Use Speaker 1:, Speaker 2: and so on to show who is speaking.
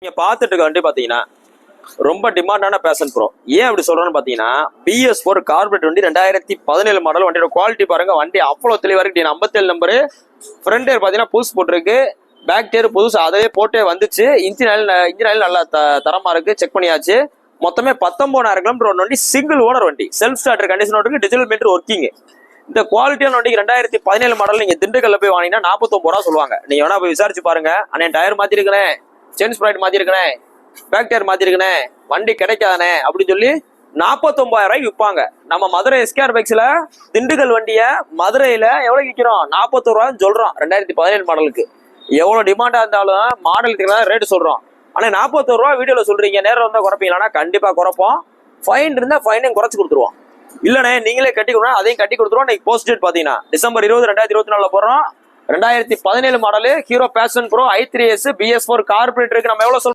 Speaker 1: நீங்க பாத்துட்டு இருக்க வண்டி பாத்தீங்கன்னா ரொம்ப டிமாண்டான பேஷன் ப்ரோ. ஏன் அப்படி சொல்றேன்னு பாத்தீங்கன்னா BS4 கார்பரேட் வண்டி 2017 மாடல். வண்டியோட குவாலிட்டி பாருங்க, வண்டி அவ்வளவு தெளிவா இருக்கு. 57 நம்பரு. ஃப்ரண்ட் டயர் பாத்தீங்கன்னா புதுசு போட்டிருக்கு, பேக் டயர் புதுசு அதே போட்டே வந்துச்சு. இன்ஜின் ஆயில் நல்லா தரமா இருக்கு, செக் பண்ணியாச்சு. மொத்தமே 19,000 கிலோமீட்டர் வண்டி, சிங்கிள் ஓனர் வண்டி, செல்ஃப் ஸ்டார்டர் கண்டிஷன் இருக்கு, டிஜிட்டல் மீட்டர் ஒர்க்கிங். இந்த குவாலிட்டியான வண்டிக்கு 2017 மாடல் நீங்க திண்டுக்கல்ல போய் வாங்கினீங்கன்னா 49 ரூபா சொல்லுவாங்க. நீங்க வேணா போய் விசாரிச்சு பாருங்க. அண்ணே டயர் மாத்திருக்கேன், செயின் ஸ்ப்ரைட் மாத்திருக்கேன், பேக் டயர் மாத்திருக்கேன், வண்டி கிடைக்காதனே அப்படின்னு சொல்லி 49,000 ரூபாய்க்கு விற்பாங்க. நம்ம மதுரை SKR பைக்ஸ்ல திண்டுக்கல் வண்டிய மதுரையில எவ்வளவு விற்கிறோம்? 41 ரூபான்னு சொல்றோம். 2017 மாடலுக்கு எவ்வளவு டிமாண்டா இருந்தாலும் மாடலுக்கு ரேட்டு சொல்றோம். ஆனா 41 ரூபா வீடியோல சொல்றீங்க, நேரம் வந்தா குறைப்பீங்களா? கண்டிப்பா குறைப்போம். ஃபைன் இருந்தா ஃபைனையும் குறைச்சு கொடுத்துருவோம். இல்லண்ணே நீங்களே கட்டி கொடுங்க, அதையும் கட்டி கொடுத்துருவோம். இன்னைக்கு போஸ்ட் டேட் பாத்தீங்கன்னா டிசம்பர் 20, 2024 போடுறோம். 2017 model Hero Passion Pro i3s BS4 corporate இருக்கு. நம்ம எவ்வளவு